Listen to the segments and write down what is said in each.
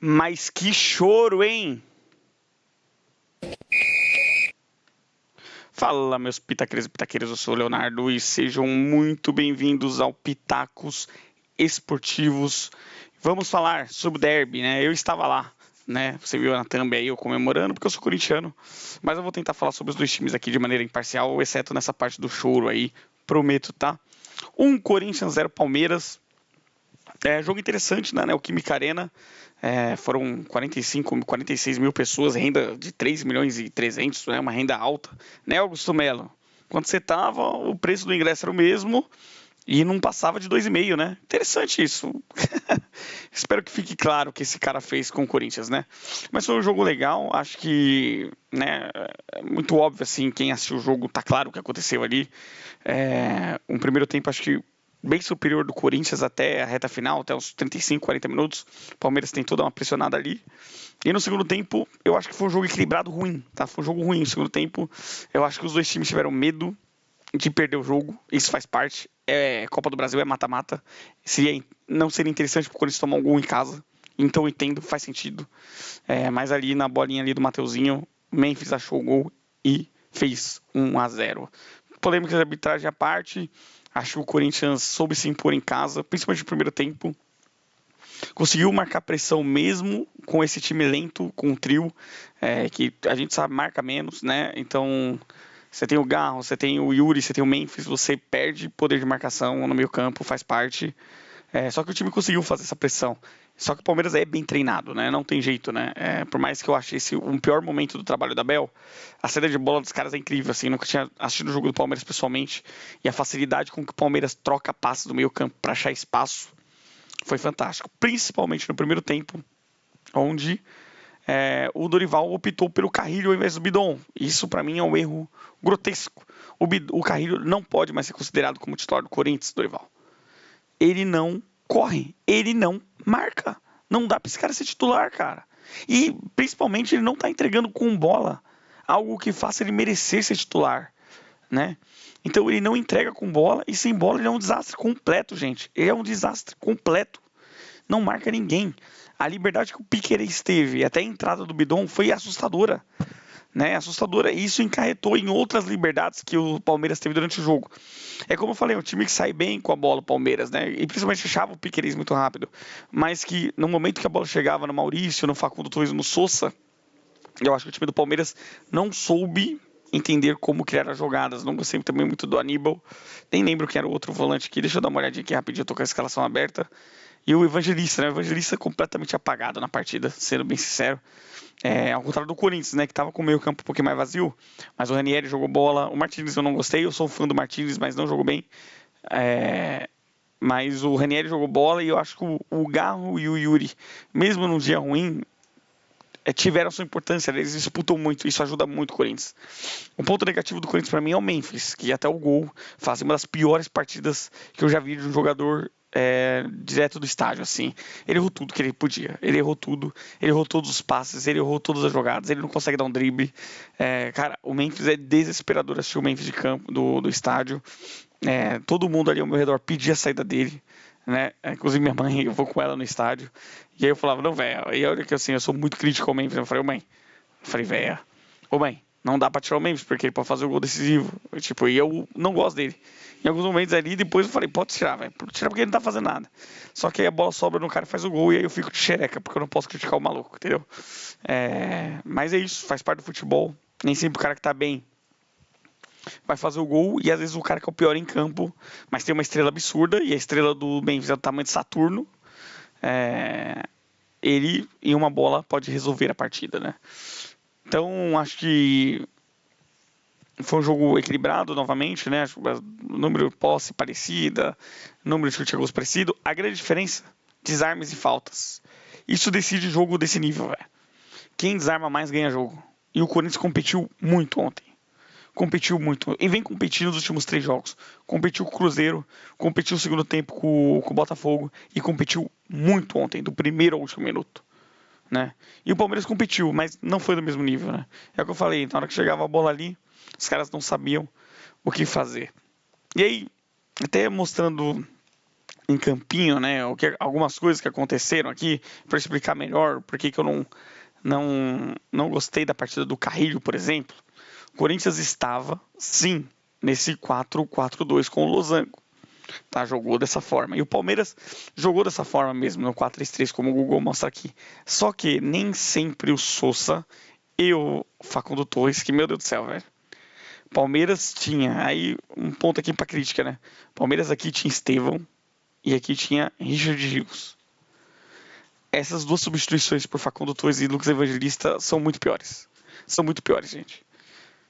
Mas que choro, hein? Fala, meus pitaqueiros e pitaqueiras, eu sou o Leonardo e sejam muito bem-vindos ao Pitacos Esportivos. Vamos falar sobre o derby, né? Eu estava lá, né? Você viu na thumb aí eu comemorando porque eu sou corintiano, mas eu vou tentar falar sobre os dois times aqui de maneira imparcial, exceto nessa parte do choro aí, prometo, tá? Corinthians 0 Palmeiras. Jogo interessante, né? O Química Arena. Foram 46 mil pessoas, renda de 3 milhões e 300, né? Uma renda alta. Né, Augusto Melo? Quando você tava, o preço do ingresso era o mesmo e não passava de 2,5, né? Interessante isso. Espero que fique claro o que esse cara fez com o Corinthians, né? Mas foi um jogo legal, acho que, né, é muito óbvio, assim, quem assistiu o jogo tá claro o que aconteceu ali. Um primeiro tempo, acho que bem superior do Corinthians até a reta final, até os 35, 40 minutos. O Palmeiras tentou dar uma pressionada ali. E no segundo tempo, eu acho que foi um jogo equilibrado ruim, tá? Foi um jogo ruim no segundo tempo. Eu acho que os dois times tiveram medo de perder o jogo, isso faz parte. Copa do Brasil é mata-mata. Não seria interessante pro Corinthians tomar um gol em casa. Então eu entendo, faz sentido. Mas ali na bolinha ali do Mateuzinho, Memphis achou o gol e fez 1-0. Polêmica de arbitragem à parte, acho que o Corinthians soube se impor em casa, principalmente no primeiro tempo. Conseguiu marcar pressão mesmo com esse time lento, com o trio, que a gente sabe marca menos, né? Então, você tem o Garro, você tem o Yuri, você tem o Memphis, você perde poder de marcação no meio campo, faz parte. Só que o time conseguiu fazer essa pressão. Só que o Palmeiras é bem treinado, né? Não tem jeito, né? Por mais que eu ache esse um pior momento do trabalho da Bel, a saída de bola dos caras é incrível, assim. Nunca tinha assistido o jogo do Palmeiras pessoalmente. E a facilidade com que o Palmeiras troca passes do meio campo para achar espaço foi fantástico. Principalmente no primeiro tempo, onde o Dorival optou pelo Carrilho ao invés do Bidon. Isso para mim é um erro grotesco. O Carrilho não pode mais ser considerado como titular do Corinthians, Dorival. Ele não corre, ele não marca. Não dá para esse cara ser titular, cara. E principalmente ele não tá entregando com bola algo que faça ele merecer ser titular, né? Então ele não entrega com bola e sem bola ele é um desastre completo, gente. Ele é um desastre completo. Não marca ninguém. A liberdade que o Piquerez teve até a entrada do Bidon foi assustadora, né? Assustadora. E isso encarretou em outras liberdades que o Palmeiras teve durante o jogo. É como eu falei, um time que sai bem com a bola, o Palmeiras, né? E principalmente achava o Piquerez muito rápido. Mas que no momento que a bola chegava no Maurício, no Facundo Torres, no Sousa, eu acho que o time do Palmeiras não soube entender como criar as jogadas. Não gostei também muito do Aníbal. Nem lembro quem era o outro volante aqui. Deixa eu dar uma olhadinha aqui rapidinho, eu tô com a escalação aberta. E o Evangelista, né? O Evangelista completamente apagado na partida, sendo bem sincero. Ao contrário do Corinthians, né? Que tava com o meio campo um pouquinho mais vazio. Mas o Ranieri jogou bola. O Martins eu não gostei. Eu sou fã do Martins, mas não jogou bem. Mas o Ranieri jogou bola e eu acho que o Garro e o Yuri, mesmo num dia ruim, tiveram sua importância. Eles disputam muito. Isso ajuda muito o Corinthians. O ponto negativo do Corinthians para mim é o Memphis, que até o gol faz uma das piores partidas que eu já vi de um jogador direto do estádio, assim. Ele errou tudo que ele podia. Ele errou tudo. Ele errou todos os passes. Ele errou todas as jogadas. Ele não consegue dar um drible. Cara, o Memphis é desesperador assistir o Memphis de campo, do estádio. Todo mundo ali ao meu redor pedia a saída dele, né? Inclusive minha mãe, eu vou com ela no estádio. E aí eu falava, não, velho. E olha que assim, eu sou muito crítico ao Memphis. Eu falei, velho. Ô, mãe, não dá pra tirar o Memphis, porque ele pode fazer o gol decisivo. E eu não gosto dele. Em alguns momentos ali, depois eu falei, pode tirar, velho. Tirar porque ele não tá fazendo nada. Só que aí a bola sobra no cara e faz o gol, e aí eu fico de xereca, porque eu não posso criticar o maluco, entendeu? Mas é isso, faz parte do futebol. Nem sempre o cara que tá bem vai fazer o gol, e às vezes o cara que é o pior em campo, mas tem uma estrela absurda, e a estrela do Memphis é do tamanho de Saturno. Ele, em uma bola, pode resolver a partida, né? Então, acho que foi um jogo equilibrado novamente, né? O número de posse parecida, número de chute a gols parecido. A grande diferença, desarmes e faltas. Isso decide jogo desse nível, velho. Quem desarma mais ganha jogo. E o Corinthians competiu muito ontem. Competiu muito. E vem competindo nos últimos 3 jogos. Competiu com o Cruzeiro, competiu no segundo tempo com o Botafogo e competiu muito ontem, do primeiro ao último minuto. Né? E o Palmeiras competiu, mas não foi do mesmo nível, né? É o que eu falei, na hora que chegava a bola ali, os caras não sabiam o que fazer. E aí, até mostrando em campinho, né? Algumas coisas que aconteceram aqui, para explicar melhor por que eu não gostei da partida do Carrilho, por exemplo. O Corinthians estava, sim, nesse 4-4-2 com o Losango. Tá, jogou dessa forma. E o Palmeiras jogou dessa forma mesmo, no 4-3-3, como o Google mostra aqui. Só que nem sempre o Sousa e o Facundo Torres, que meu Deus do céu, velho. Palmeiras tinha, aí um ponto aqui pra crítica, né? Palmeiras aqui tinha Estevão e aqui tinha Richard Rios. Essas duas substituições por Facundo Torres e Lucas Evangelista são muito piores. São muito piores, gente.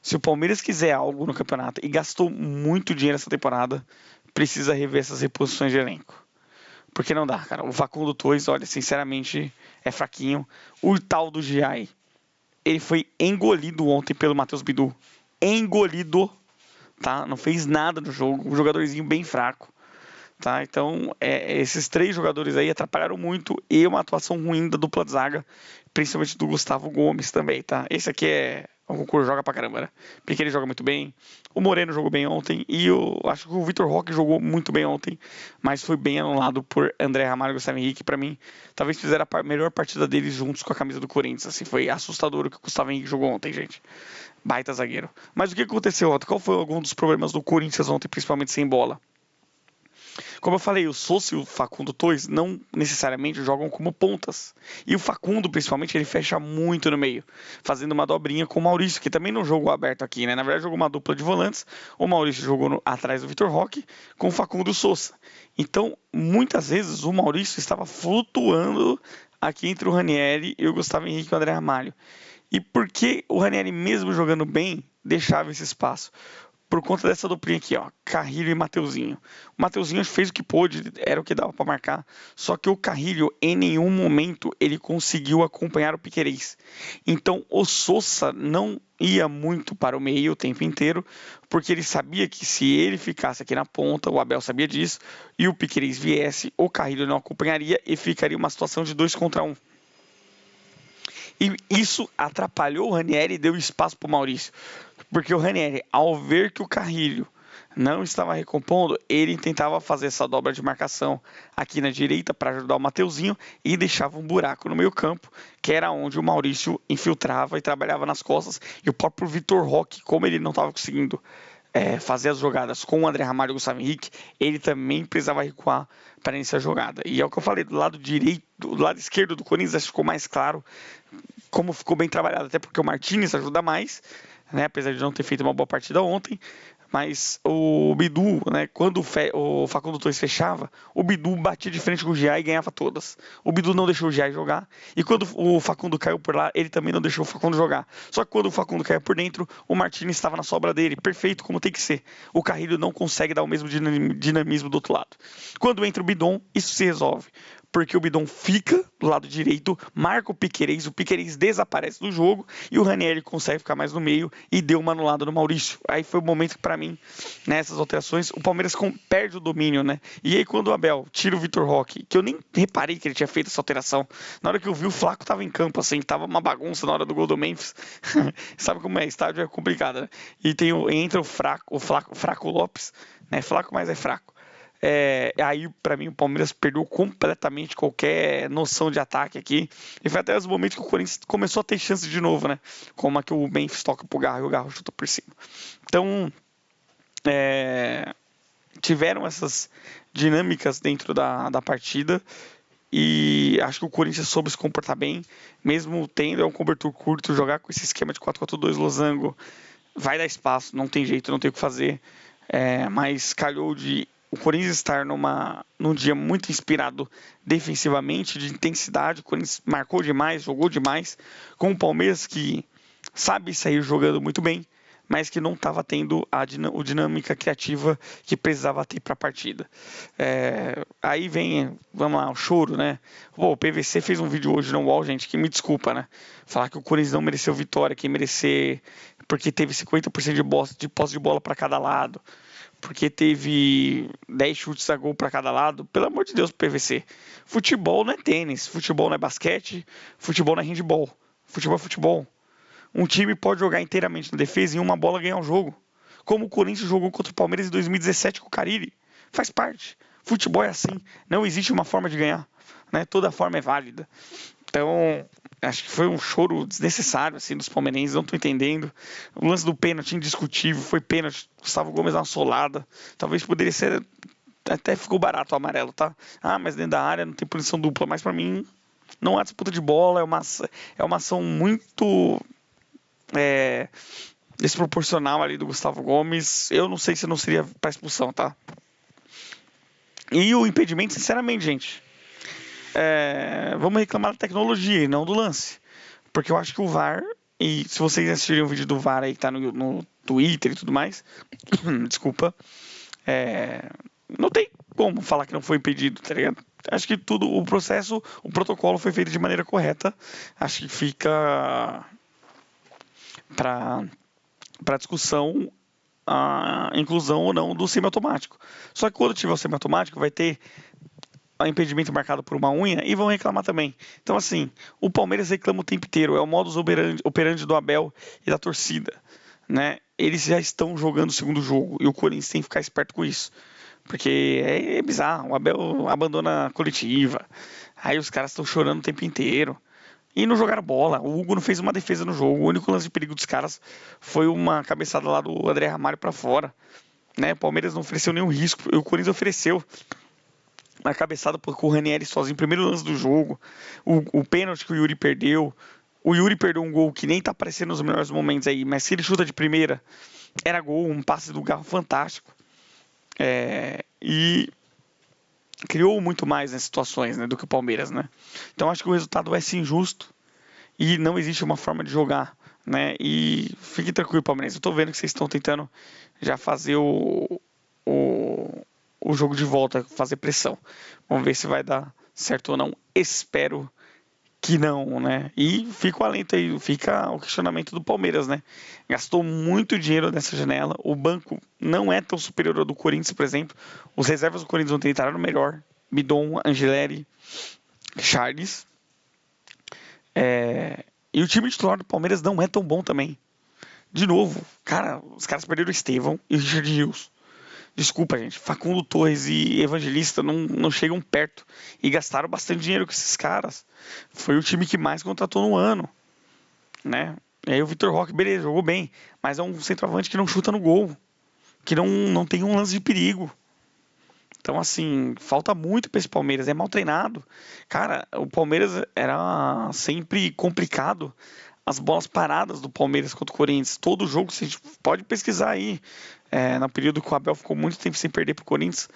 Se o Palmeiras quiser algo no campeonato e gastou muito dinheiro essa temporada, precisa rever essas reposições de elenco. Porque não dá, cara. O Facundo Torres, olha, sinceramente, é fraquinho. O tal do Giai, ele foi engolido ontem pelo Matheus Bidu. Engolido, tá? Não fez nada no jogo. Um jogadorzinho bem fraco. Tá? Então, esses três jogadores aí atrapalharam muito e uma atuação ruim da dupla de zaga, principalmente do Gustavo Gomes também, tá? Esse aqui é o Cucur joga pra caramba, né? Porque ele joga muito bem. O Moreno jogou bem ontem e eu acho que o Vitor Roque jogou muito bem ontem, mas foi bem anulado por André Ramalho e Gustavo Henrique. Pra mim, talvez fizeram a melhor partida deles juntos com a camisa do Corinthians. Assim, foi assustador o que o Gustavo Henrique jogou ontem, gente. Baita zagueiro. Mas o que aconteceu ontem? Qual foi algum dos problemas do Corinthians ontem, principalmente sem bola? Como eu falei, o Sousa e o Facundo Torres não necessariamente jogam como pontas. E o Facundo, principalmente, ele fecha muito no meio, fazendo uma dobrinha com o Maurício, que também não jogou aberto aqui, né? Na verdade, jogou uma dupla de volantes. O Maurício jogou atrás do Vitor Roque com o Facundo e o Sousa. Então, muitas vezes, o Maurício estava flutuando aqui entre o Ranieri e o Gustavo Henrique e o André Ramalho. E por que o Ranieri, mesmo jogando bem, deixava esse espaço? Por conta dessa duplinha aqui, ó, Carrilho e Mateuzinho. O Mateuzinho fez o que pôde, era o que dava para marcar, só que o Carrilho, em nenhum momento, ele conseguiu acompanhar o Piquerez. Então, o Sousa não ia muito para o meio o tempo inteiro, porque ele sabia que se ele ficasse aqui na ponta, o Abel sabia disso, e o Piquerez viesse, o Carrilho não acompanharia e ficaria uma situação de 2 contra 1. E isso atrapalhou o Ranieri e deu espaço para o Maurício. Porque o Ranieri, ao ver que o Carrilho não estava recompondo, ele tentava fazer essa dobra de marcação aqui na direita para ajudar o Mateuzinho e deixava um buraco no meio campo, que era onde o Maurício infiltrava e trabalhava nas costas. E o próprio Vitor Roque, como ele não estava conseguindo fazer as jogadas com o André Ramalho e o Gustavo Henrique, ele também precisava recuar para iniciar a jogada. E é o que eu falei, do lado direito, do lado esquerdo do Corinthians ficou mais claro como ficou bem trabalhado, até porque o Martínez ajuda mais, né, apesar de não ter feito uma boa partida ontem, mas o Bidu, né, quando o Facundo Torres fechava, o Bidu batia de frente com o Giai e ganhava todas. O Bidu não deixou o Giai jogar, e quando o Facundo caiu por lá, ele também não deixou o Facundo jogar. Só que quando o Facundo caiu por dentro, o Martínez estava na sobra dele, perfeito, como tem que ser. O Carrilho não consegue dar o mesmo dinamismo do outro lado. Quando entra o Bidon, isso se resolve. Porque o Bidon fica do lado direito, marca o Piquerez desaparece do jogo e o Ranieri consegue ficar mais no meio e deu uma anulada no Maurício. Aí foi o momento que, para mim, nessas alterações, o Palmeiras perde o domínio, né? E aí quando o Abel tira o Vitor Roque, que eu nem reparei que ele tinha feito essa alteração, na hora que eu vi o Flaco tava em campo, assim, tava uma bagunça na hora do gol do Memphis. Sabe como é? Estádio é complicado, né? E entra o Fraco Lopes, né? Flaco, mas é fraco. Aí, para mim, o Palmeiras perdeu completamente qualquer noção de ataque aqui. E foi até os momentos que o Corinthians começou a ter chance de novo, né? Como a que o Memphis toca pro Garro e o Garro chuta por cima. Então, tiveram essas dinâmicas dentro da partida. E acho que o Corinthians soube se comportar bem, mesmo tendo um cobertor curto, jogar com esse esquema de 4-4-2 losango vai dar espaço, não tem jeito, não tem o que fazer. Mas calhou de o Corinthians estar num dia muito inspirado defensivamente, de intensidade. O Corinthians marcou demais, jogou demais, com o Palmeiras que sabe sair jogando muito bem, mas que não estava tendo a dinâmica criativa que precisava ter para a partida. Aí vem, vamos lá, o choro, né? Pô, o PVC fez um vídeo hoje no UOL, gente, que me desculpa, né? Falar que o Corinthians não mereceu vitória, que merecer porque teve 50% de posse de bola para cada lado, porque teve 10 chutes a gol para cada lado. Pelo amor de Deus, PVC. Futebol não é tênis, futebol não é basquete, futebol não é handball. Futebol é futebol. Um time pode jogar inteiramente na defesa e em uma bola ganhar um jogo. Como o Corinthians jogou contra o Palmeiras em 2017 com o Carille. Faz parte. Futebol é assim, não existe uma forma de ganhar, né? Toda forma é válida. Então, acho que foi um choro desnecessário assim dos palmeirenses, não estou entendendo. O lance do pênalti indiscutível, foi pênalti, Gustavo Gomes dá uma solada. Talvez poderia ser, até ficou barato o amarelo, tá? Ah, mas dentro da área não tem punição dupla, mas para mim não há disputa de bola, é uma ação muito desproporcional ali do Gustavo Gomes. Eu não sei se não seria para expulsão, tá? E o impedimento, sinceramente, gente, vamos reclamar da tecnologia e não do lance. Porque eu acho que o VAR, e se vocês assistirem o vídeo do VAR aí que tá no Twitter e tudo mais, desculpa, não tem como falar que não foi impedido, tá ligado? Acho que tudo, o processo, o protocolo foi feito de maneira correta. Acho que fica para discussão a inclusão ou não do semiautomático. Só que quando tiver o semiautomático, vai ter o impedimento marcado por uma unha e vão reclamar também. Então, assim, o Palmeiras reclama o tempo inteiro. É o modus operandi do Abel e da torcida, né? Eles já estão jogando o segundo jogo e o Corinthians tem que ficar esperto com isso. Porque é bizarro. O Abel abandona a coletiva. Aí os caras estão chorando o tempo inteiro. E não jogaram bola. O Hugo não fez uma defesa no jogo. O único lance de perigo dos caras foi uma cabeçada lá do André Ramalho para fora. Né? O Palmeiras não ofereceu nenhum risco. O Corinthians ofereceu. A cabeçada com o Ranieri sozinho, primeiro lance do jogo. O pênalti que o Yuri perdeu. O Yuri perdeu um gol que nem tá aparecendo nos melhores momentos aí. Mas se ele chuta de primeira, era gol. Um passe do Garro fantástico. E criou muito mais nas situações, né, do que o Palmeiras, né? Então acho que o resultado vai ser injusto e não existe uma forma de jogar, né? E fique tranquilo, Palmeiras. Eu tô vendo que vocês estão tentando já fazer o jogo de volta, fazer pressão. Vamos ver se vai dar certo ou não. Espero que não, né? E fica o alento aí, fica o questionamento do Palmeiras, né? Gastou muito dinheiro nessa janela, o banco não é tão superior ao do Corinthians, por exemplo. Os reservas do Corinthians ontem entraram melhor, Midon, Angeleri, Charles. E o time titular do Palmeiras não é tão bom também. De novo, cara, os caras perderam o Estevão e o Richard Rios. Desculpa, gente. Facundo Torres e Evangelista não chegam perto. E gastaram bastante dinheiro com esses caras. Foi o time que mais contratou no ano, né? E aí o Vitor Roque, beleza, jogou bem. Mas é um centroavante que não chuta no gol. Que não tem um lance de perigo. Então, assim, falta muito para esse Palmeiras. É mal treinado. Cara, o Palmeiras era sempre complicado. As bolas paradas do Palmeiras contra o Corinthians. Todo jogo, você pode pesquisar aí. No período que o Abel ficou muito tempo sem perder para o Corinthians,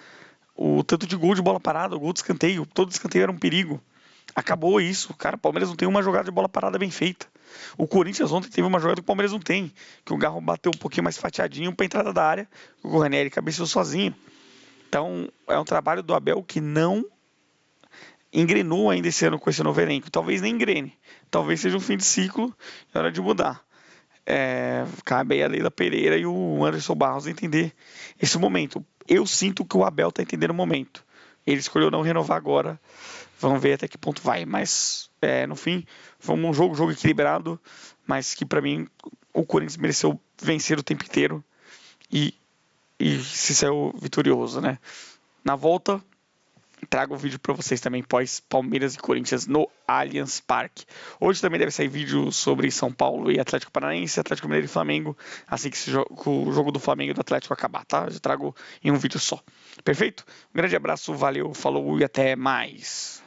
o tanto de gol de bola parada, o gol de escanteio, todo escanteio era um perigo. Acabou isso, cara. O Palmeiras não tem uma jogada de bola parada bem feita. O Corinthians ontem teve uma jogada que o Palmeiras não tem, que o Garro bateu um pouquinho mais fatiadinho para a entrada da área, o Ranieri cabeceou sozinho. Então, é um trabalho do Abel que não engrenou ainda esse ano com esse novo elenco. Talvez nem engrene. Talvez seja um fim de ciclo e hora de mudar. Cabe aí a Leila Pereira e o Anderson Barros entender esse momento. Eu sinto que o Abel está entendendo o momento. Ele escolheu não renovar agora. Vamos ver até que ponto vai. Mas, no fim, foi um jogo equilibrado, mas que para mim o Corinthians mereceu vencer o tempo inteiro e se saiu vitorioso, né? Na volta, trago um vídeo para vocês também pós Palmeiras e Corinthians no Allianz Parque. Hoje também deve sair vídeo sobre São Paulo e Atlético Paranaense, Atlético Mineiro e Flamengo, assim que o jogo do Flamengo e do Atlético acabar, tá? Eu trago em um vídeo só. Perfeito? Um grande abraço, valeu, falou e até mais.